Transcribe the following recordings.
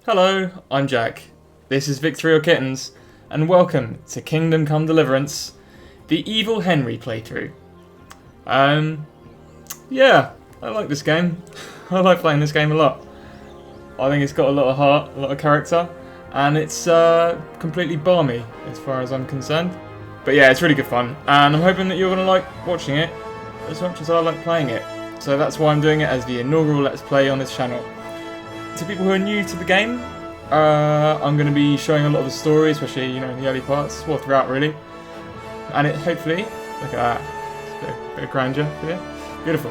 Hello, I'm Jack. This is Victory or Kittens, and welcome to Kingdom Come Deliverance, the Evil Henry playthrough. Yeah, I like this game. I like playing this game a lot. I think it's got a lot of heart, a lot of character, and it's completely balmy as far as I'm concerned. But yeah, it's really good fun, and I'm hoping that you're going to like watching it as much as I like playing it. So that's why I'm doing it as the inaugural Let's Play on this channel. To people who are new to the game, I'm going to be showing a lot of the story, especially, in the early parts, well, throughout really. And it hopefully, look at that, it's a bit of grandeur here, beautiful.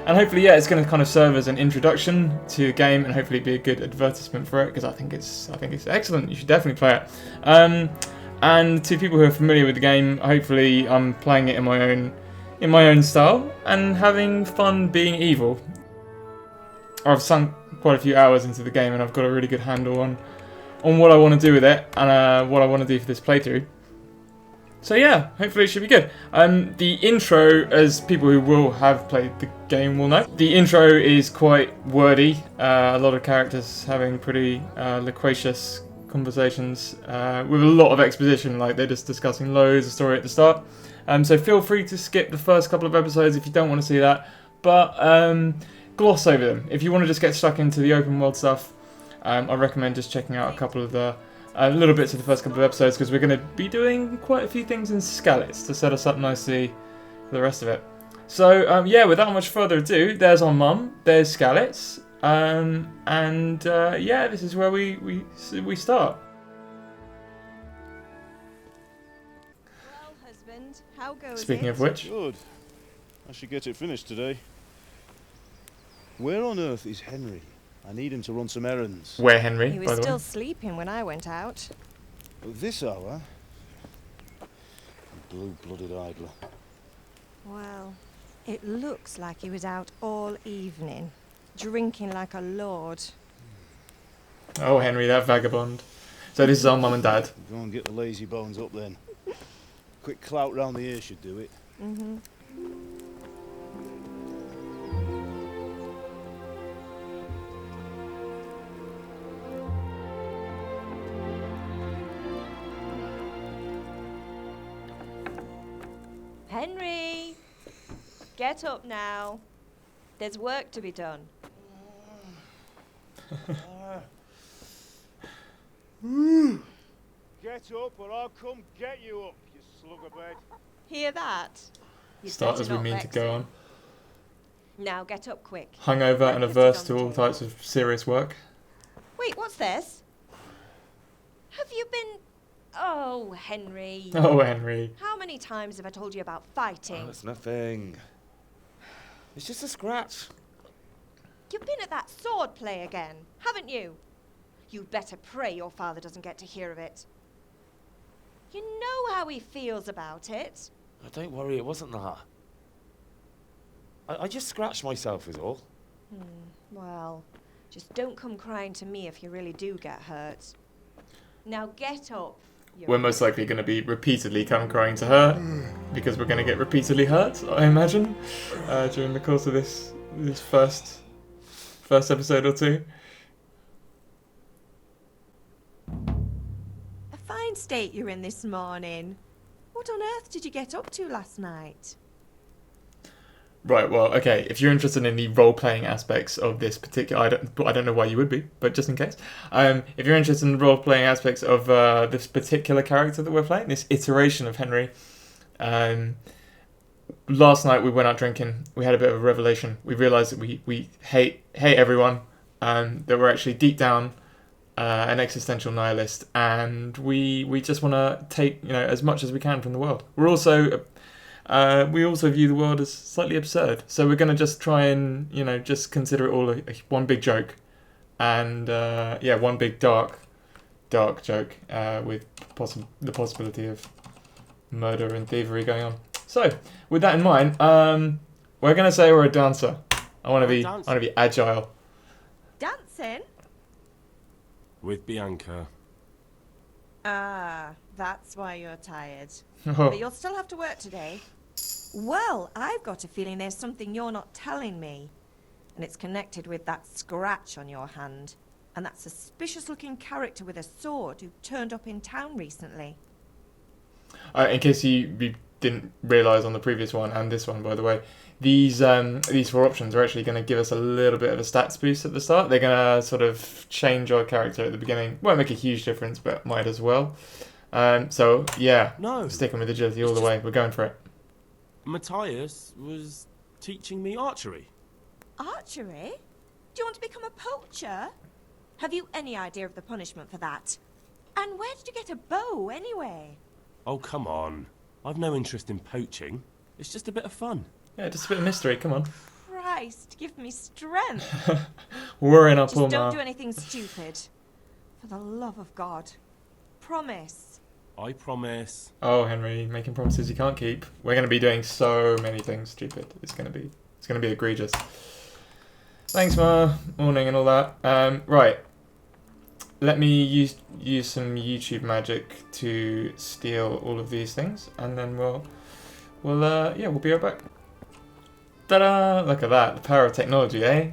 And hopefully, yeah, it's going to kind of serve as an introduction to the game and hopefully be a good advertisement for it, because I think it's excellent. You should definitely play it. And to people who are familiar with the game, hopefully I'm playing it in my own style and having fun being evil. I've sunk quite a few hours into the game and I've got a really good handle on what I want to do with it and what I want to do for this playthrough. So yeah, hopefully it should be good. The intro, as people who will have played the game will know, the intro is quite wordy. A lot of characters having pretty loquacious conversations with a lot of exposition, like they're just discussing loads of story at the start. So feel free to skip the first couple of episodes if you don't want to see that, but gloss over them. If you want to just get stuck into the open world stuff, I recommend just checking out a couple of the little bits of the first couple of episodes, because we're going to be doing quite a few things in Skalitz to set us up nicely for the rest of it. So yeah, without much further ado, there's our mum, there's Skalitz, and yeah, this is where we start. Well, husband, how goes Speaking it? of which, Good. I should get it finished today. Where on earth is Henry? I need him to run some errands. where Henry, He by was the still way. sleeping when I went out. At this hour? Blue-blooded idler. Well, it looks like he was out all evening, drinking like a lord. Oh, Henry, that vagabond. So this is our mum and dad. Go and get the lazy bones up then. Quick clout round the ear should do it. Mm-hmm. Henry! Get up now. There's work to be done. Get up or I'll come get you up, you sluggerbag. Hear that? You'd Start better as we not mean to vex go him. on. Now get up quick. Hungover and Breakfast is averse on to the all table. types of serious work. Wait, what's this? Have you been... Oh, Henry. Oh, Henry. How many times have I told you about fighting? Oh, it's nothing. It's just a scratch. You've been at that sword play again, haven't you? You'd better pray your father doesn't get to hear of it. You know how he feels about it. Oh, don't worry, it wasn't that. I just scratched myself is all. Well, just don't come crying to me if you really do get hurt. Now get up. We're most likely going to be repeatedly come crying to her, because we're going to get repeatedly hurt, I imagine, during the course of this first episode or two. A fine state you're in this morning. What on earth did you get up to last night? Right, well, okay, if you're interested in the role-playing aspects of this particular... I don't know why you would be, but just in case. If you're interested in the role-playing aspects of this particular character that we're playing, this iteration of Henry, last night we went out drinking. We had a bit of a revelation. We realised that we hate everyone, that we're actually deep down an existential nihilist, and we just want to take as much as we can from the world. We're also... we also view the world as slightly absurd, so we're going to just try and just consider it all one big joke, and one big dark joke with the possibility of murder and thievery going on. So with that in mind, we're going to say we're a dancer. I want to be agile. Dancing? With Bianca. Ah, that's why you're tired. Oh. But you'll still have to work today. Well, I've got a feeling there's something you're not telling me. And it's connected with that scratch on your hand. And that suspicious-looking character with a sword who turned up in town recently. In case you didn't realise on the previous one and this one, by the way, these 4 options are actually going to give us a little bit of a stats boost at the start. They're going to sort of change our character at the beginning. Won't make a huge difference, but might as well. So yeah, No. sticking with agility all the way. We're going for it. Matthias was teaching me archery. Archery? Do you want to become a poacher? Have you any idea of the punishment for that? And where did you get a bow, anyway? Oh, come on. I've no interest in poaching. It's just a bit of fun. Yeah, just a bit of mystery. Come on. Christ, give me strength. We're in our Just poor don't Ma. do anything stupid. For the love of God. Promise. I promise. Oh, Henry, making promises you can't keep. We're going to be doing so many things stupid. It's going to be egregious. Thanks, Ma. Morning and all that. Right. Let me use some YouTube magic to steal all of these things, and then we'll be right back. Ta-da! Look at that, the power of technology, eh?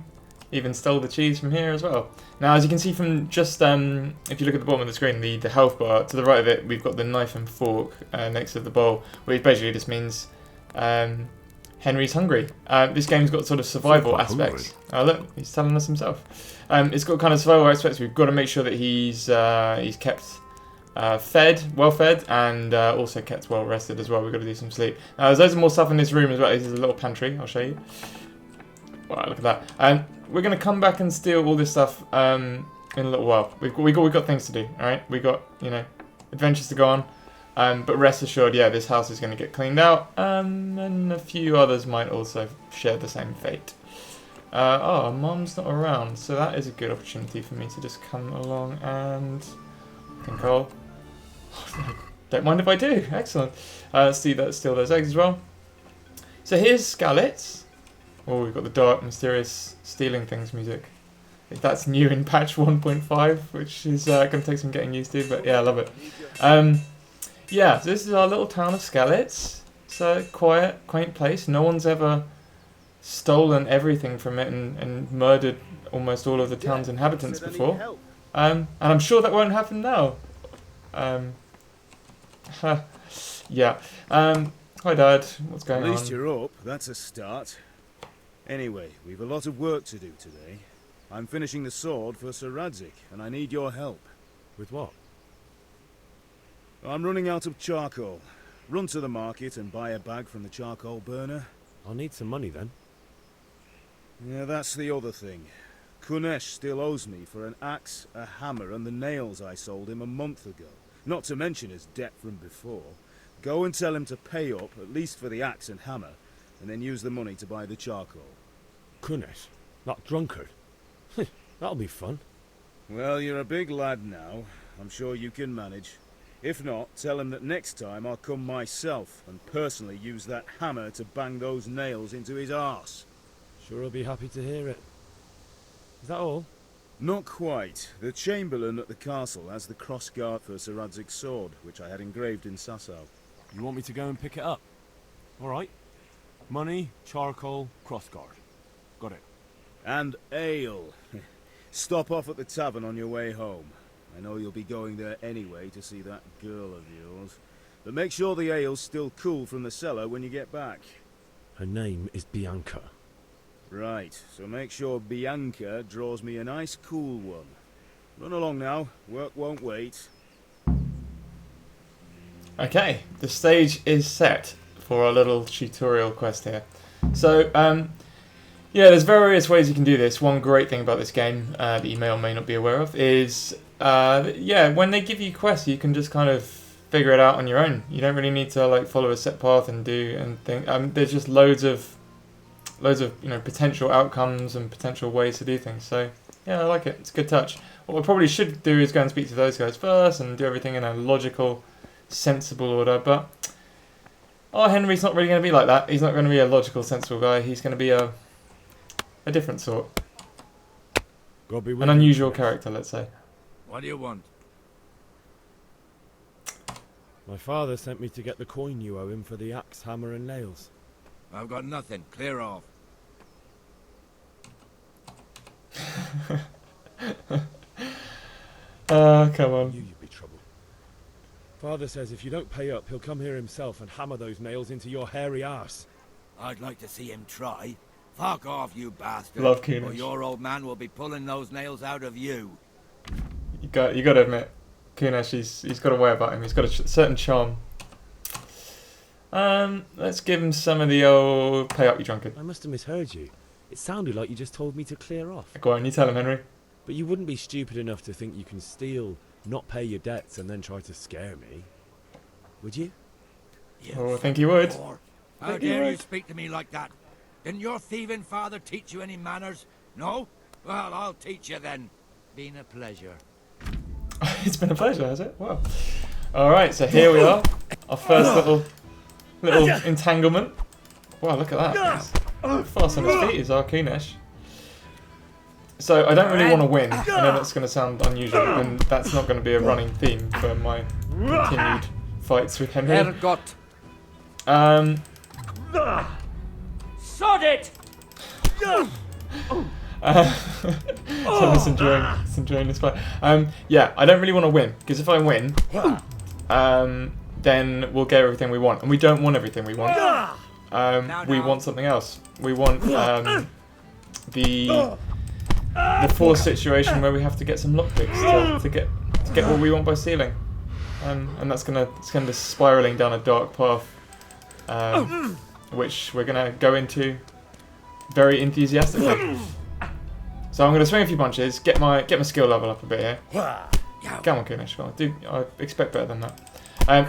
Even stole the cheese from here as well. Now, as you can see from just if you look at the bottom of the screen, the health bar to the right of it, we've got the knife and fork next to the bowl, which basically just means Henry's hungry. This game's got sort of survival aspects. Oh look, he's telling us himself. It's got kind of survival aspects. We've got to make sure that he's kept well fed, and also kept well rested as well. We've got to do some sleep. Now there's loads of more stuff in this room as well. This is a little pantry. I'll show you. Wow, look at that. We're going to come back and steal all this stuff in a little while. We've got things to do. All right, we got adventures to go on. But rest assured, yeah, this house is going to get cleaned out, and a few others might also share the same fate. Mum's not around, so that is a good opportunity for me to just come along and control. Don't mind if I do. Excellent. Steal those eggs as well. So here's Skallets. Oh, we've got the dark, mysterious stealing things music. If that's new in patch 1.5, which is going to take some getting used to, but yeah, I love it. Yeah, so this is our little town of Skallets. It's a quiet, quaint place. No one's ever stolen everything from it and murdered almost all of the town's inhabitants before. And I'm sure that won't happen now. Yeah. Hi, Dad. What's going on? At least you're up. That's a start. Anyway, we've a lot of work to do today. I'm finishing the sword for Sir Radzik, and I need your help. With what? I'm running out of charcoal. Run to the market and buy a bag from the charcoal burner. I'll need some money then. Yeah, that's the other thing. Kunesh still owes me for an axe, a hammer, and the nails I sold him a month ago. Not to mention his debt from before. Go and tell him to pay up, at least for the axe and hammer, and then use the money to buy the charcoal. Kunesh? That drunkard? That'll be fun. Well, you're a big lad now. I'm sure you can manage. If not, tell him that next time I'll come myself and personally use that hammer to bang those nails into his arse. Sure, I'll be happy to hear it. Is that all? Not quite. The Chamberlain at the castle has the crossguard for Sir Radzig's sword, which I had engraved in Sasau. You want me to go and pick it up? Alright. Money, charcoal, crossguard. Got it. And ale. Stop off at the tavern on your way home. I know you'll be going there anyway to see that girl of yours. But make sure the ale's still cool from the cellar when you get back. Her name is Bianca. Right, so make sure Bianca draws me a nice cool one. Run along now, work won't wait. Okay, the stage is set for our little tutorial quest here. So, yeah, there's various ways you can do this. One great thing about this game that you may or may not be aware of is, yeah, when they give you quests, you can just kind of figure it out on your own. You don't really need to like follow a set path and do and think. There's just loads of potential outcomes and potential ways to do things. So yeah, I like it. It's a good touch. What we probably should do is go and speak to those guys first and do everything in a logical, sensible order. But Henry's not really going to be like that. He's not going to be a logical, sensible guy. He's going to be a different sort. An unusual character, let's say. What do you want? My father sent me to get the coin you owe him for the axe, hammer and nails. I've got nothing. Clear off. Come I on. knew you'd be trouble. Father says if you don't pay up, he'll come here himself and hammer those nails into your hairy arse. I'd like to see him try. Fuck off, you bastard. Love Or Kunish. your old man will be pulling those nails out of you. You got to admit, Kunish, he's got a way about him. He's got a certain charm. Let's give him some of the old pay up, you drunkard. I must have misheard you. It sounded like you just told me to clear off. Go on, you tell him, Henry. But you wouldn't be stupid enough to think you can steal, not pay your debts, and then try to scare me. Would you? Oh, I think he would. Whore. I How think he dare you would. speak to me like that? Didn't your thieving father teach you any manners? No? Well, I'll teach you then. Been a pleasure. It's been a pleasure, has it? Wow. Alright, so here we are. Our first little entanglement. Wow, look at that. Fast on his feet is our Kunish. So I don't really want to win. I know that's going to sound unusual, and that's not going to be a running theme for my continued fights with Henry. Ergot. Sod it! So let's enjoying this fight. Yeah, I don't really want to win, because if I win, then we'll get everything we want, and we don't want everything we want. We want something else. We want the forced situation where we have to get some lockpicks to get what we want by stealing, and it's gonna be spiraling down a dark path, which we're gonna go into very enthusiastically. So I'm gonna swing a few punches, get my skill level up a bit here. Come on, Kunish, come on. I expect better than that.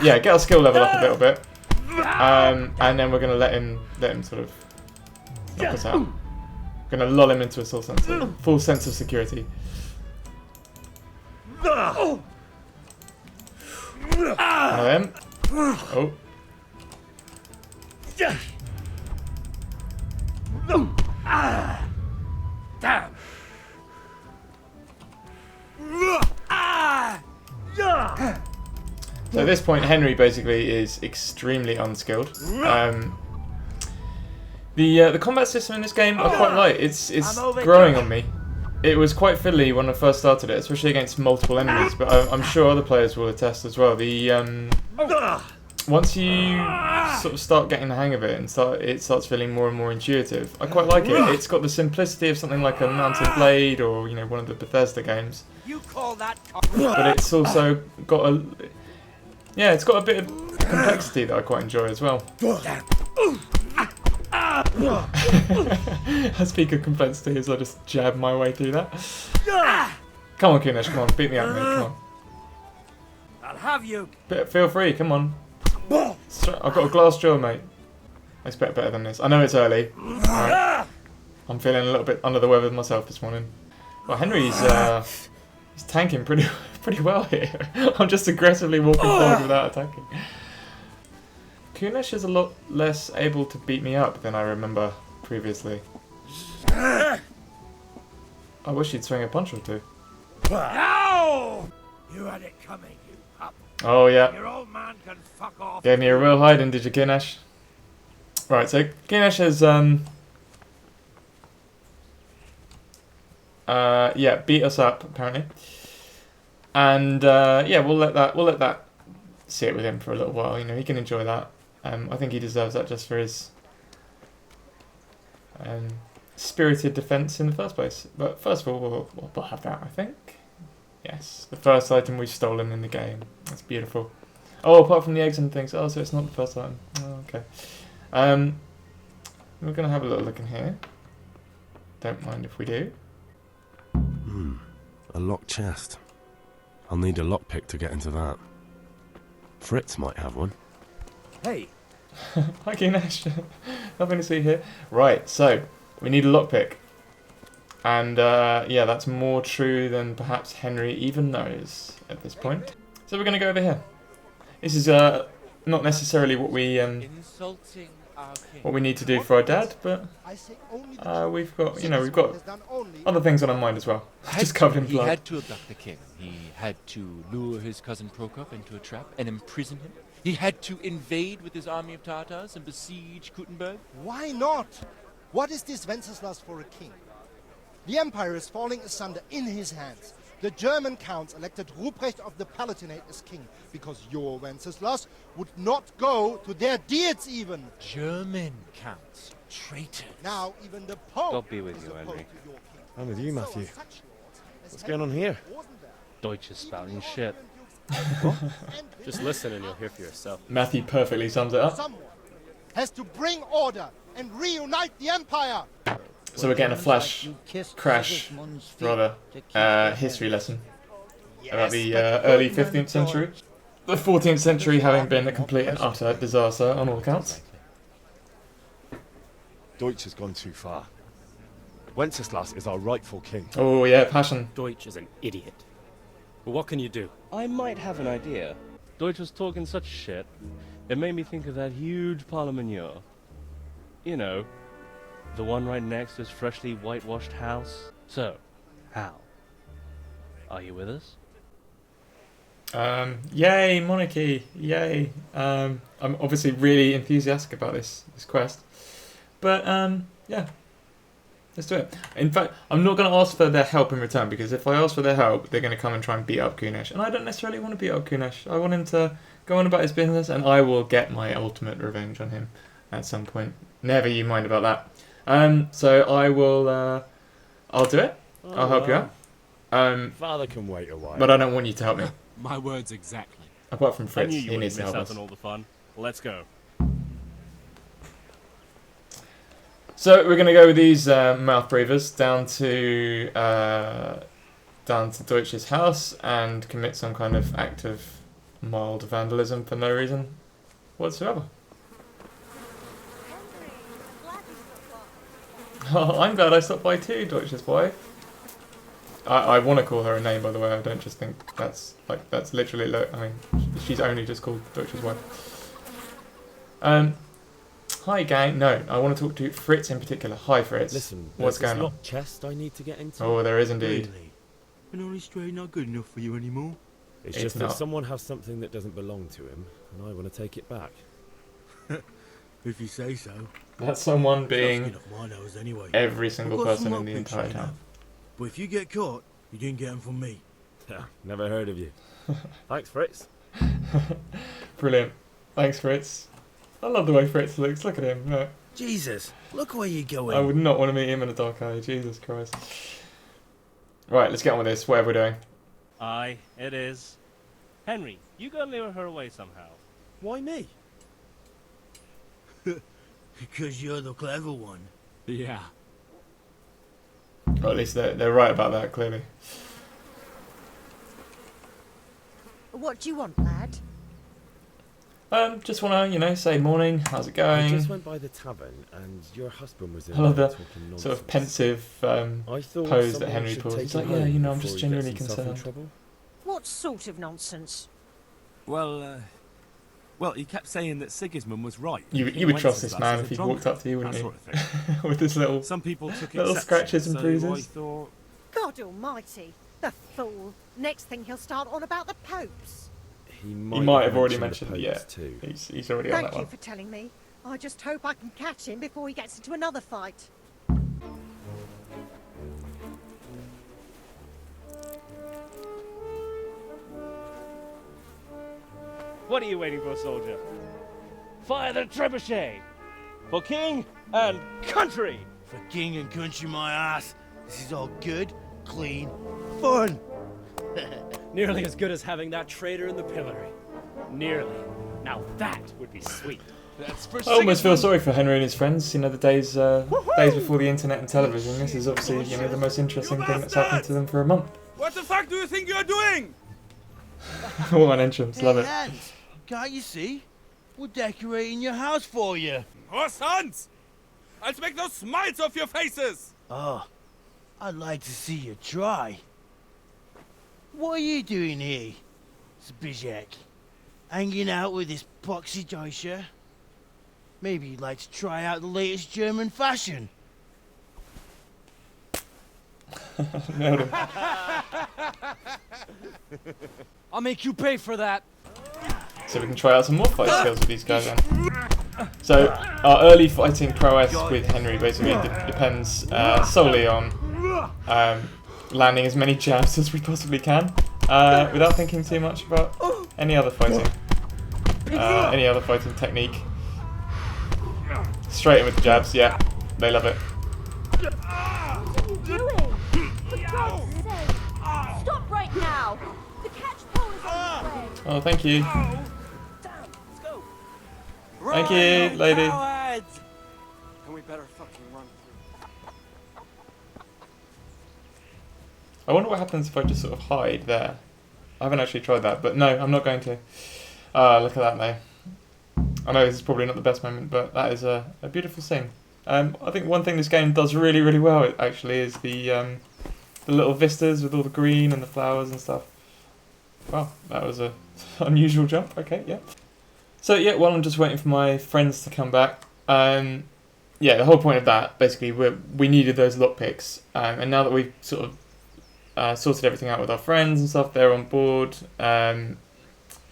Yeah, get our skill level up a little bit, and then we're gonna let him sort of knock us out. We're gonna lull him into a full sense of security. One of them. Oh. Damn! So at this point, Henry basically is extremely unskilled. The combat system in this game I quite like. It's growing on me. It was quite fiddly when I first started it, especially against multiple enemies. But I'm sure other players will attest as well. Once you sort of start getting the hang of it and it starts feeling more and more intuitive, I quite like it. It's got the simplicity of something like a Mountain Blade or one of the Bethesda games. You call that? But it's also got it's got a bit of complexity that I quite enjoy as well. I speak of complexity as I just jab my way through that. Come on, Kunish, come on, beat me up, mate, come on. I'll have you! Feel free, come on. I've got a glass jaw, mate. I expect better than this. I know it's early. Right. I'm feeling a little bit under the weather myself this morning. Well, Henry's he's tanking pretty well here. I'm just aggressively walking forward without attacking. Kunish is a lot less able to beat me up than I remember previously. I wish he'd swing a punch or two. No! You had it coming, you pup. Oh yeah. Your old man can fuck off. Gave me a real hiding, did you, Kunish? Right, so Kunish has beat us up apparently, and we'll let that sit with him for a little while. He can enjoy that. I think he deserves that just for his spirited defense in the first place. But first of all, we'll have that, I think. Yes, the first item we've stolen in the game. That's beautiful. Oh, apart from the eggs and things. Oh, so it's not the first item. Oh, okay. We're going to have a little look in here. Don't mind if we do. A locked chest. I'll need a lockpick to get into that. Fritz might have one. Hey! Hi, Kunish. Nothing to see here. Right, so we need a lockpick. And that's more true than perhaps Henry even knows at this point. So we're going to go over here. This is not necessarily what we need to do for our dad, but we've got other things on our mind as well. Just covered in blood. He had to abduct the king. He had to lure his cousin Prokop into a trap and imprison him. He had to invade with his army of Tatars and besiege Kuttenberg. Why not? What is this Wenceslas for a king? The empire is falling asunder in his hands. The German counts elected Ruprecht of the Palatinate as king, because your Wenceslas would not go to their deeds even. German counts. Traitors. Now even the Pope God be with is you, opposed Henry. to your king. I'm with you, So Matthew. are such lords as What's going on here? wasn't there? Deutsch is spouting shit. Just listen and you'll hear for yourself. Matthew perfectly sums it up. Someone has to bring order and reunite the empire. So we're getting a flash crash, rather, history lesson about the early 15th century. The 14th century having been a complete and utter disaster on all accounts. Deutsch has gone too far. Wenceslas is our rightful king. Oh yeah, passion. Deutsch is an idiot. But what can you do? I might have an idea. Deutsch was talking such shit, it made me think of that huge parliament. You know, the one right next to his freshly whitewashed house. So, Hal, are you with us? Yay, monarchy, yay. I'm obviously really enthusiastic about this quest. But, yeah. Let's do it. In fact, I'm not going to ask for their help in return, because if I ask for their help, they're going to come and try and beat up Kunesh. And I don't necessarily want to beat up Kunesh. I want him to go on about his business, and I will get my ultimate revenge on him at some point. Never you mind about that. So I will, I'll do it. I'll help you out. Father can wait a while. But I don't want you to help me. My words exactly. Apart from I Fritz, knew you he wouldn't needs to miss help out us. on all the fun. Let's go. So we're going to go with these mouth breathers down to Deutsch's house and commit some kind of act of mild vandalism for no reason whatsoever. Oh, I'm glad I stopped by too, Deutsch's wife. I want to call her a name, by the way. I don't just think that's literally. I mean, she's only just called Deutsch's wife. Hi, gang. No, I want to talk to Fritz in particular. Hi, Fritz. Listen, what's there's going this on? locked chest I need to get into. Oh, there is indeed. Really? An honest trade not good enough for you anymore? It's It's just not. that someone has something that doesn't belong to him, and I want to take it back. If you say so. That's someone being Skin off my nose anyway. every single I've got person some in the lockpicks, entire you know. town. But if you get caught, you didn't get them from me. Never heard of you. Thanks, Fritz. Brilliant. Thanks, Fritz. I love the way Fritz looks. Look at him. Look. Jesus, look where you're going. I would not want to meet him in a dark alley. Jesus Christ. Right, let's get on with this. Whatever we're doing. Aye, it is. Henry, you gotta lure her away somehow. Why me? Because you're the clever one. Yeah. Or at least they're right about that, clearly. What do you want, lad? Just want to, say morning. How's it I going? just went by the tavern, and your husband was in I love there the talking nonsense. sort of pensive I thought pose that someone Henry should pulls. take He's him like, yeah, home I'm before just he genuinely gets himself in concerned. trouble. What sort of nonsense? Well, he kept saying that Sigismund was right. You would trust this man if he walked up to you, wouldn't that you? sort of thing. With this little Some people took little exception, scratches and so bruises. I thought, God almighty, the fool. Next thing he'll start on about the popes. He He might have already mentioned mentioned the it, popes yeah. too. He's already on Thank that you one. for telling me. I just hope I can catch him before he gets into another fight. What are you waiting for, soldier? Fire the trebuchet! For king and country! For king and country, my ass. This is all good, clean, fun. Nearly as good as having that traitor in the pillory. Nearly. Now that would be sweet. that's for I almost feel sorry for Henry and his friends. The days before the internet and television. This is obviously the most interesting thing that's happened to them for a month. What the fuck do you think you're doing? What an entrance, love Hey, it. lads, can't you see? We're decorating your house for you. Oh, sons! I'll make those smiles off your faces! Oh, I'd like to see you try. What are you doing here, Zbigniew? Hanging out with this poxy Deutscher? Maybe you'd like to try out the latest German fashion. Nailed him. I'll make you pay for that. So we can try out some more fight skills with these guys then. So our early fighting prowess with Henry basically depends solely on landing as many jabs as we possibly can without thinking too much about any other fighting. Any other fighting technique. Straight in with the jabs, yeah. They love it. What are you doing? For God's sake! Stop right now! The catch pole is on the way! Oh, thank you. Damn, let's go. Thank you, lady. Cowards! And we better fucking run through. I wonder what happens if I just sort of hide there. I haven't actually tried that, but no, I'm not going to. Look at that though. I know this is probably not the best moment, but that is a beautiful scene. I think one thing this game does really, really well actually is the little vistas with all the green and the flowers and stuff. Wow, that was a unusual jump. Okay, yeah. So yeah, while I'm just waiting for my friends to come back, yeah, the whole point of that basically we needed those lockpicks, and now that we've sort of sorted everything out with our friends and stuff, they're on board, and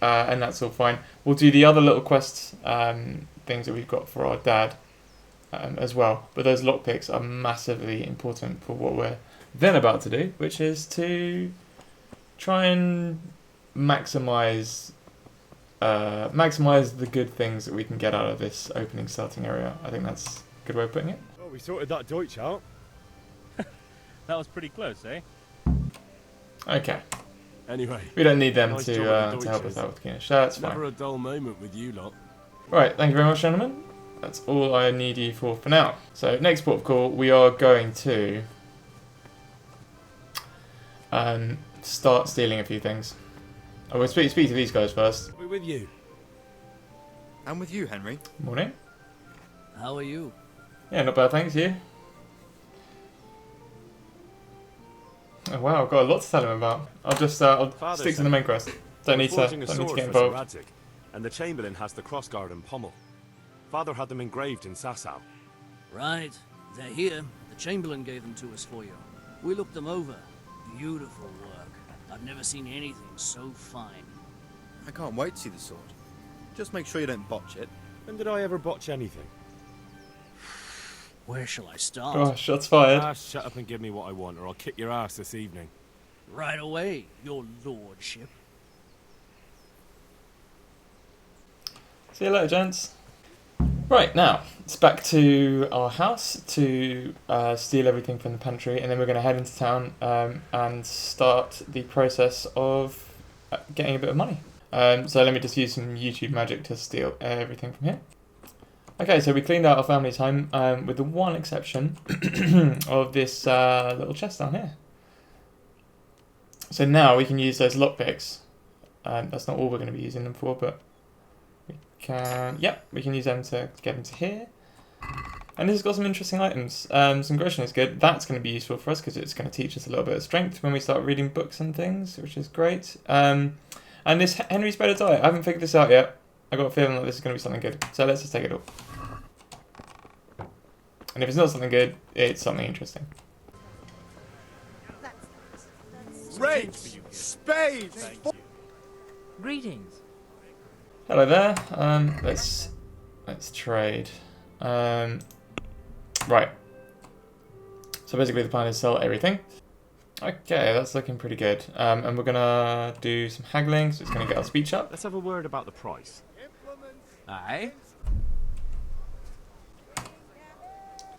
that's all fine. We'll do the other little quest things that we've got for our dad as well. But those lockpicks are massively important for what we're then about to do, which is to try and maximize the good things that we can get out of this opening starting area. I think that's a good way of putting it. Oh, we sorted that Deutsch out. That was pretty close, eh? Okay. Anyway, We don't need them nice to job with the help us Deutsches. out with Guinness. That's Never fine. a dull moment with you lot. Right, thank you very much, gentlemen. That's all I need you for now. So next port of call, we are going to start stealing a few things. I will speak to these guys first. We're with you. I'm with you, Henry. Morning. How are you? Yeah, not bad, thanks. You? Oh wow, I've got a lot to tell him about. I'll just I'll Father stick to said the main quest. Don't need to forging a get sword for involved. Sir Radzig, and the Chamberlain has the crossguard and pommel. Father had them engraved in Sasau. Right. They're here. The Chamberlain gave them to us for you. We looked them over. Beautiful work. I've never seen anything so fine. I can't wait to see the sword. Just make sure you don't botch it. When did I ever botch anything? Where shall I start? Oh, shots fired. Shut up and give me what I want, or I'll kick your ass this evening. Right away, your lordship. See you later, gents. Right, now, it's back to our house to steal everything from the pantry, and then we're going to head into town and start the process of getting a bit of money. So let me just use some YouTube magic to steal everything from here. Okay, so we cleaned out our family's home with the one exception of this little chest down here. So now we can use those lockpicks. That's not all we're going to be using them for, but we can use them to get into here. And this has got some interesting items. Some Gresham is good. That's going to be useful for us because it's going to teach us a little bit of strength when we start reading books and things, which is great. And this Henry's Better Diet, I haven't figured this out yet. I got a feeling that this is going to be something good. So let's just take it all. And if it's not something good, it's something interesting. Rakes! Spades! Greetings. Hello there. Let's trade. Right. So basically the plan is sell everything. Okay, that's looking pretty good. And we're gonna do some haggling, so it's gonna get our speech up. Let's have a word about the price. Aye.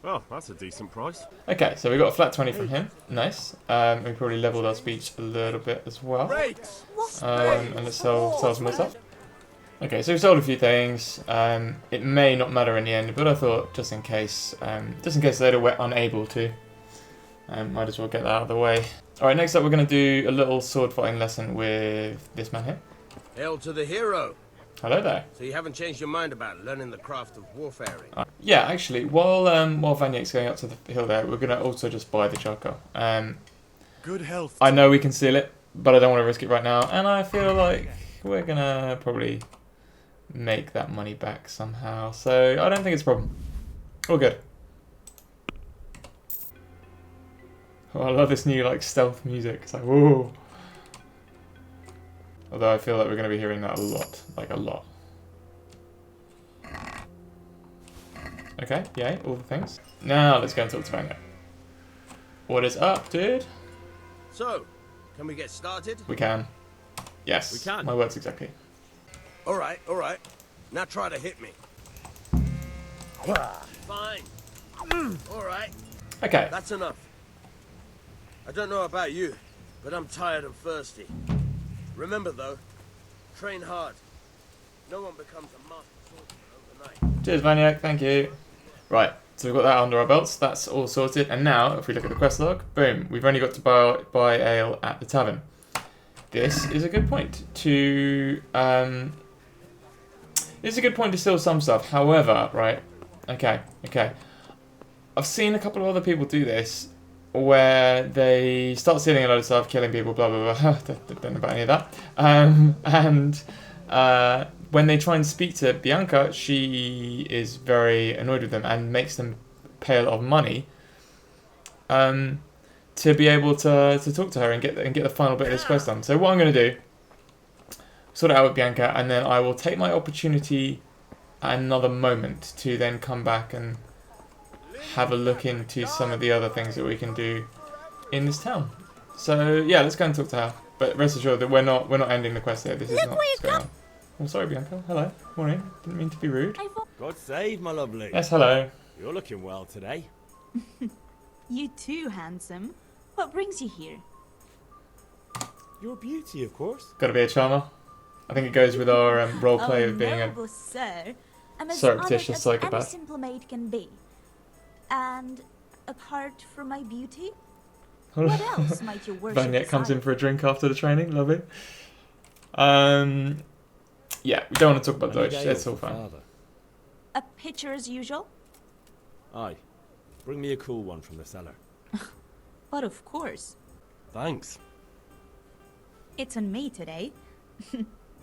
Well, that's a decent price. Okay, so we got a flat 20 from him. Nice. We probably leveled our speech a little bit as well. And let's sell some more stuff. Okay, so we sold a few things. It may not matter in the end, but I thought just in case they're unable to, might as well get that out of the way. All right, next up we're going to do a little sword fighting lesson with this man here. Hail to the hero. Hello there. So you haven't changed your mind about learning the craft of warfaring? Yeah, actually, while Vanyek's going up to the hill there, we're going to also just buy the charcoal. Good health. I know we can steal it, but I don't want to risk it right now, and I feel like we're going to probably make that money back somehow, so I don't think it's a problem. All good. Oh, I love this new like stealth music. It's like, whoa. Although I feel like we're going to be hearing that a lot, like a lot. Okay, yay, all the things. Now let's go and talk to Vanya. What is up, dude? So, can we get started? We can. Yes. We can. My words exactly. All right. Now try to hit me. Fine. All right. Okay. That's enough. I don't know about you, but I'm tired and thirsty. Remember though, train hard. No one becomes a master swordsman overnight. Cheers, Maniac. Thank you. Right. So we've got that under our belts. That's all sorted. And now, if we look at the quest log, boom, we've only got to buy ale at the tavern. This is a good point to. It's a good point to steal some stuff. However, right. Okay. I've seen a couple of other people do this, where they start stealing a lot of stuff, killing people, blah blah blah. Don't know about any of that. And when they try and speak to Bianca, she is very annoyed with them and makes them pay a lot of money to be able to talk to her and get the final bit of this quest done. So what I'm going to do, sort it out with Bianca, and then I will take my opportunity at another moment to then come back and have a look into some of the other things that we can do in this town. So yeah, let's go and talk to her. But rest assured that we're not ending the quest here. This is not what's going on. Oh, sorry, Bianca. Hello. Morning. Didn't mean to be rude. God save, my lovely. Yes, hello. You're looking well today. You too, handsome. What brings you here? Your beauty, of course. Got to be a charmer. I think it goes with our role play of being noble sir. I'm as surreptitious honored as any psychopath. simple maid can be. And apart from my beauty, a. what else might your worship Vanyek comes in desire? for a drink after the training. Love it. Yeah, we don't want to talk about Deutsch. It's all fine. A pitcher as usual? Aye. Bring me a cool one from the cellar. But of course. Thanks. It's on me today.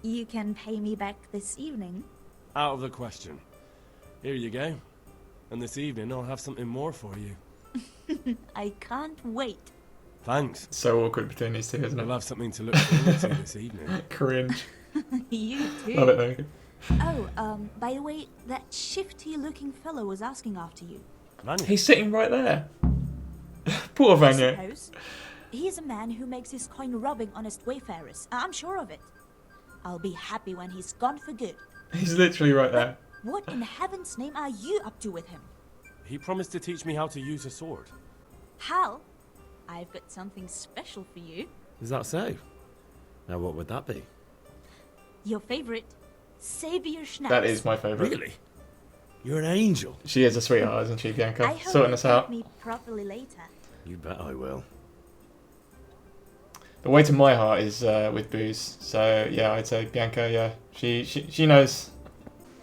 You can pay me back this evening. Out of the question. Here you go. And this evening I'll have something more for you. I can't wait. Thanks. So awkward between these two, isn't it? I'll have something to look forward to this evening. Cringe. You too. Love it though. Oh, by the way, that shifty-looking fellow was asking after you. He's sitting right there. Poor I Vanya. suppose. He's a man who makes his coin robbing honest wayfarers. I'm sure of it. I'll be happy when he's gone for good. He's literally right there. What in heaven's name are you up to with him? He promised to teach me how to use a sword. Hal, I've got something special for you. Is that so? Now what would that be? Your favorite, Savior Schnapps. That is my favourite. Really? You're an angel. She is a sweetheart, isn't she, Bianca? I hope Sorting you us thank out. me properly later. You bet I will. The way to my heart is with booze. So yeah, I'd say Bianca. Yeah, she knows.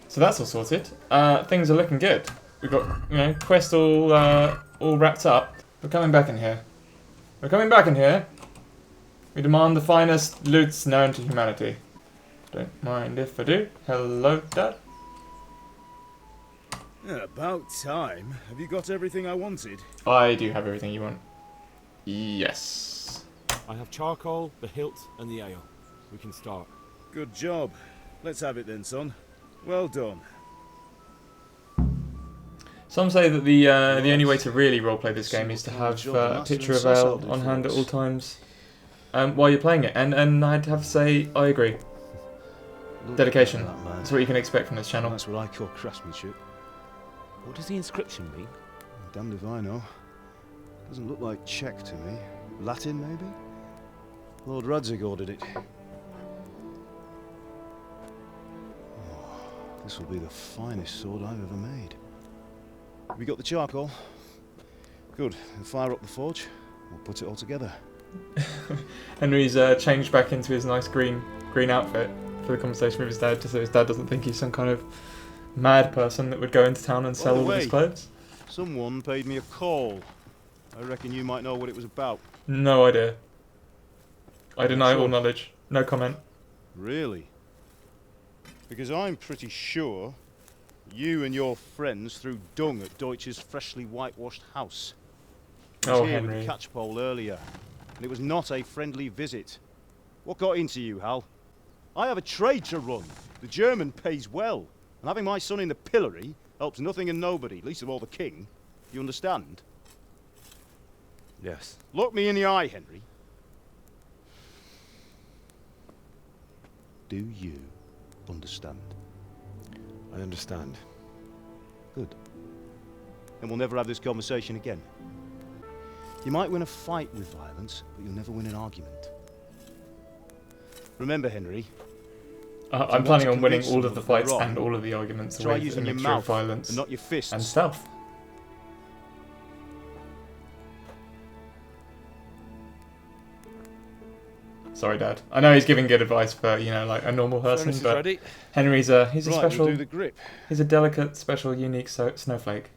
So that's all sorted. Things are looking good. We've got quest all wrapped up. We're coming back in here. We're coming back in here. We demand the finest loots known to humanity. Don't mind if I do. Hello, Dad. Yeah, about time. Have you got everything I wanted? I do have everything you want. Yes. I have charcoal, the hilt, and the ale. We can start. Good job. Let's have it then, son. Well done. Some say that the only way to really roleplay this game is to have a picture of Ale on hand at all times while you're playing it, and I'd have to say I agree. Dedication. That's what you can expect from this channel. That's what I call craftsmanship. What does the inscription mean? Damned if I know. Doesn't look like Czech to me. Latin, maybe? Lord Radzig ordered it. Oh, this will be the finest sword I've ever made. Have you got the charcoal? Good. We'll fire up the forge. We'll put it all together. Henry's changed back into his nice green outfit for the conversation with his dad, just so his dad doesn't think he's some kind of mad person that would go into town and sell all of his clothes. Someone paid me a call. I reckon you might know what it was about. No idea. I deny all knowledge. No comment. Really? Because I'm pretty sure you and your friends threw dung at Deutsch's freshly whitewashed house. I was Oh, here with Henry. the catchpole earlier, and it was not a friendly visit. What got into you, Hal? I have a trade to run. The German pays well, and having my son in the pillory helps nothing and nobody, least of all the king. You understand? Yes. Look me in the eye, Henry. Do you understand? I understand. Good. Then we'll never have this conversation again. You might win a fight with violence, but you'll never win an argument. Remember, Henry. I'm planning on winning all of the fights and all of the arguments try with a using your mixture of mouth violence and not your fists. and stealth. Sorry, Dad. I know he's giving good advice for, you know, like a normal person, Furnace is but ready. Henry's a Right, special, we'll do the grip. he's a delicate, special, unique snowflake,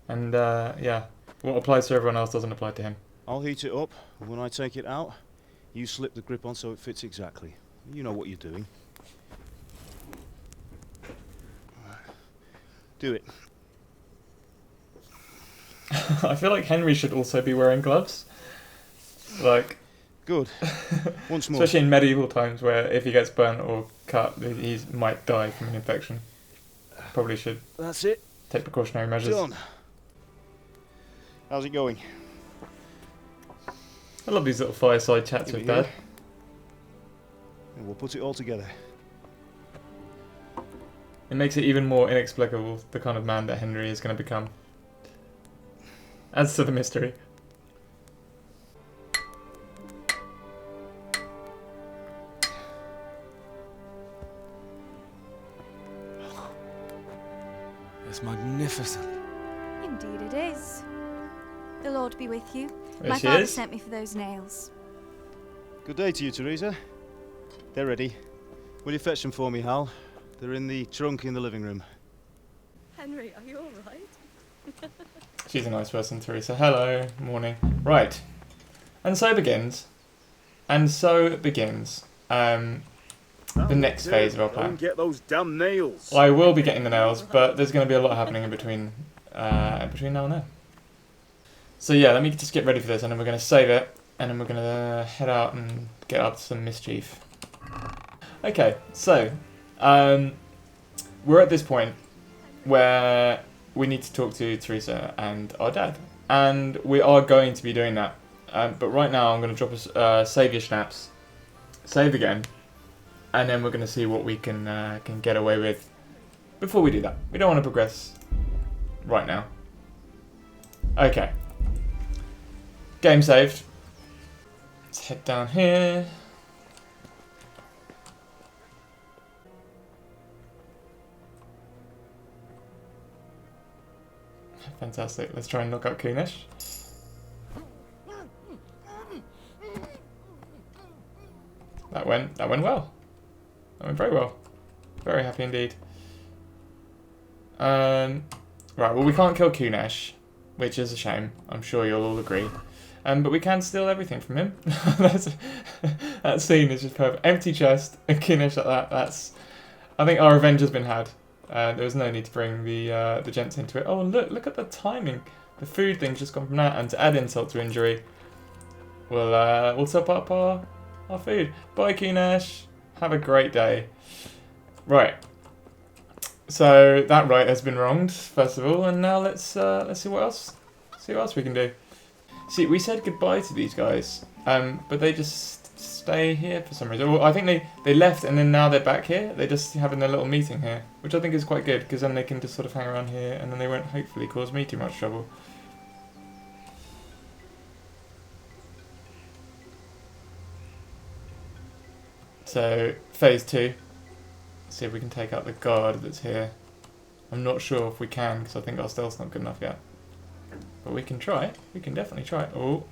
and yeah, what applies to everyone else doesn't apply to him. I'll heat it up, and when I take it out, you slip the grip on so it fits exactly. You know what you're doing. Do it. I feel like Henry should also be wearing gloves, like. Good. Once more. Especially in medieval times, where if he gets burnt or cut, he might die from an infection. Probably should. That's it. Take precautionary measures. Done. How's it going? I love these little fireside chats with Dad. And we'll put it all together. It makes it even more inexplicable the kind of man that Henry is going to become. Adds to the mystery. It's magnificent. Indeed it is. The Lord be with you. There My she father is. sent me for those nails. Good day to you, Teresa. They're ready. Will you fetch them for me, Hal? They're in the trunk in the living room. Henry, are you all right? She's a nice person, Teresa. Hello, morning. Right. And so begins. The next phase of our Go plan. and get those damn nails. I will be getting the nails, but there's going to be a lot happening in between now and then. So yeah, let me just get ready for this, and then we're going to save it, and then we're going to head out and get up to some mischief. Okay, so we're at this point where we need to talk to Teresa and our dad, and we are going to be doing that. But right now, I'm going to drop a save your snaps, save again. And then we're going to see what we can get away with before we do that. We don't want to progress right now. Okay. Game saved. Let's head down here. Fantastic. Let's try and knock out Kunesh. That went well. That went very well. Very happy indeed. Right, well we can't kill Kunesh, which is a shame. I'm sure you'll all agree. But we can steal everything from him. That scene is just perfect. Empty chest, and Kunesh like that. That's. I think our revenge has been had. There was no need to bring the gents into it. Oh look at the timing. The food thing's just gone from that, and to add insult to injury, we'll top up our food. Bye Kunesh. Have a great day. Right. So that right has been wronged, first of all, and now let's see what else we can do. See, we said goodbye to these guys, but they just stay here for some reason. Well, I think they left and then now they're back here. They're just having their little meeting here, which I think is quite good because then they can just sort of hang around here and then they won't hopefully cause me too much trouble. So, phase 2. See if we can take out the guard that's here. I'm not sure if we can, because I think our stealth's not good enough yet. But we can try. We can definitely try. Oh,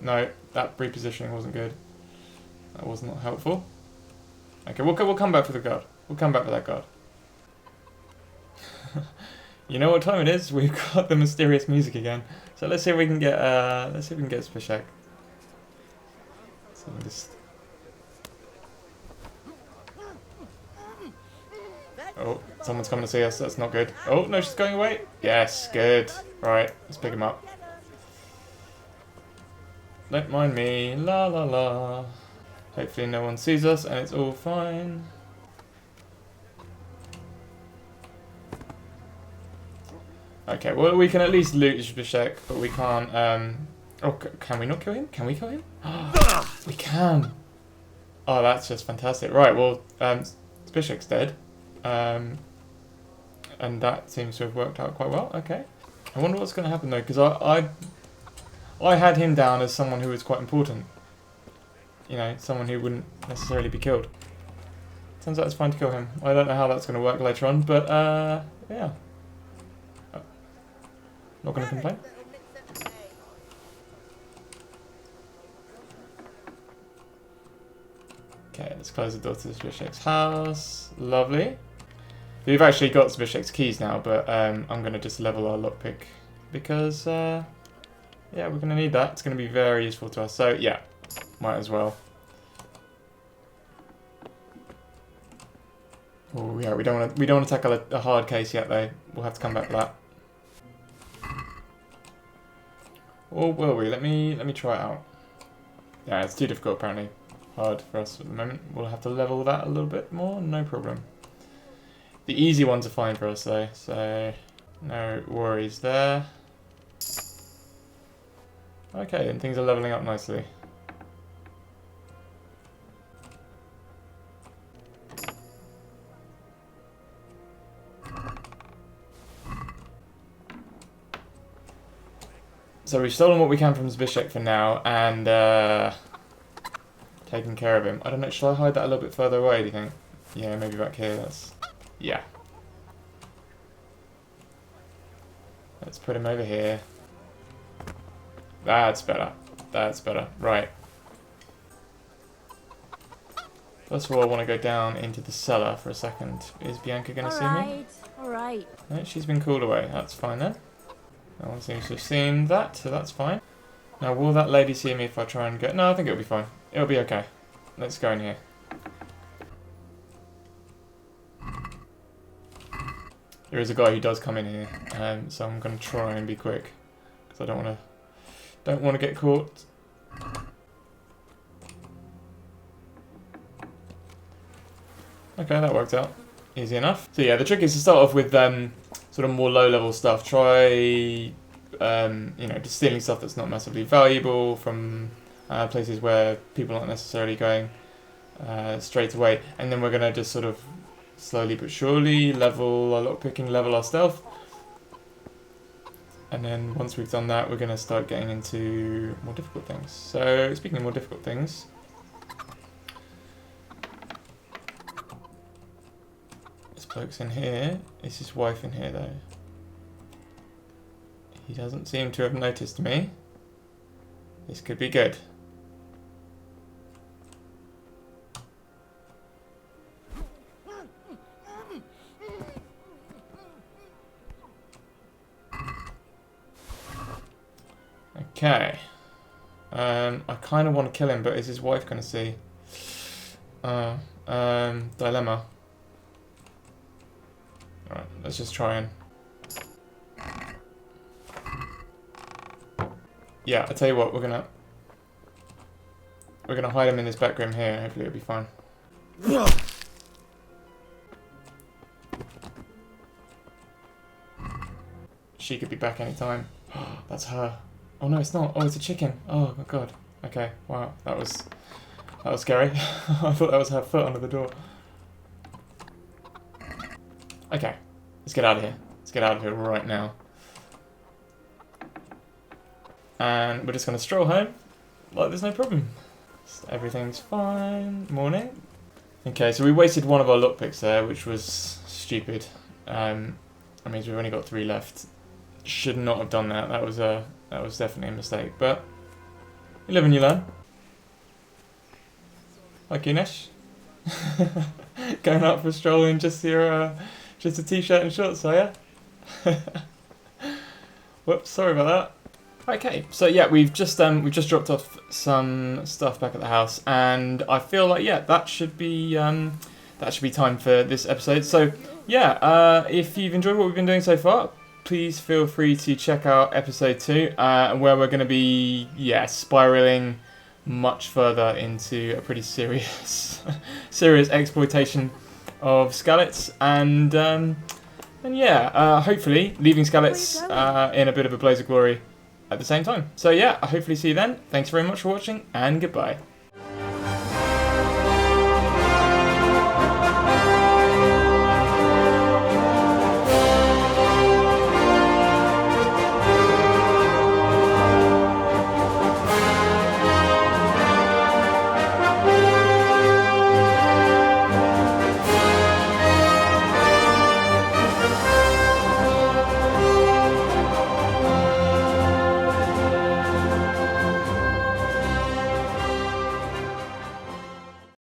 no. That repositioning wasn't good. That was not helpful. Okay, we'll come back for the guard. We'll come back for that guard. You know what time it is? We've got the mysterious music again. So let's see if we can get Spishak. So we'll just... Oh, someone's coming to see us. That's not good. Oh, no, she's going away. Yes, good. Right, let's pick him up. Don't mind me. La la la. Hopefully no one sees us and it's all fine. Okay, well, we can at least loot Spishak, but we can't... Oh, can we not kill him? Can we kill him? We can. Oh, that's just fantastic. Right, well, Zbyszek's dead. And that seems to have worked out quite well. Okay. I wonder what's going to happen though, because I had him down as someone who was quite important. You know, someone who wouldn't necessarily be killed. Turns out it's fine to kill him. I don't know how that's going to work later on, but yeah. Not going to complain. Okay, let's close the door to Zbyszek's house. Lovely. We've actually got Zbyszek's keys now, but I'm going to just level our lockpick because, yeah, we're going to need that. It's going to be very useful to us. So, yeah, might as well. Oh, yeah, we don't want to tackle a hard case yet, though. We'll have to come back to that. Or will we? Let me try it out. Yeah, it's too difficult apparently. Hard for us at the moment. We'll have to level that a little bit more. No problem. The easy ones are fine for us though, so no worries there. Okay, then things are leveling up nicely. So we've stolen what we can from Zbyszek for now, and taken care of him. I don't know, shall I hide that a little bit further away, do you think? Yeah, maybe back here, that's... yeah. Let's put him over here. That's better. That's better. Right. First of all, I want to go down into the cellar for a second. Is Bianca going to see me? Alright. No, she's been called away. That's fine then. No one seems to have seen that, so that's fine. Now, will that lady see me if I try and go? No, I think it'll be fine. It'll be okay. Let's go in here. There is a guy who does come in here, so I'm going to try and be quick because I don't want to get caught. Okay, that worked out easy enough. So yeah, the trick is to start off with sort of more low-level stuff. Try, you know, just stealing stuff that's not massively valuable from places where people aren't necessarily going straight away, and then we're going to just sort of slowly but surely level our lockpicking, level our stealth, and then once we've done that, we're going to start getting into more difficult things. So speaking of more difficult things, this bloke's in here. Is his wife in here though? He doesn't seem to have noticed me. This could be good. Okay. I kind of want to kill him, but is his wife going to see? Dilemma. Alright, let's just try and... yeah, I tell you what, we're gonna hide him in this back room here. Hopefully it'll be fine. She could be back any time. That's her. Oh no, it's not. Oh, it's a chicken. Oh my god. Okay. Wow, that was scary. I thought that was her foot under the door. Okay, let's get out of here. Let's get out of here right now. And we're just going to stroll home like there's no problem. Everything's fine. Morning. Okay, so we wasted one of our lockpicks there, which was stupid. That means we've only got 3 left. Should not have done that. That was definitely a mistake. But you live and you learn. Like Ines. Going out for a stroll in just a t-shirt and shorts, are ya? Whoops, sorry about that. Okay, so yeah, we've just dropped off some stuff back at the house, and I feel like that should be time for this episode. So yeah, if you've enjoyed what we've been doing so far, please feel free to check out episode 2, where we're going to be spiraling much further into a pretty serious exploitation of Skalitz, and hopefully leaving Skalitz in a bit of a blaze of glory at the same time. So yeah, I hopefully see you then. Thanks very much for watching, and goodbye.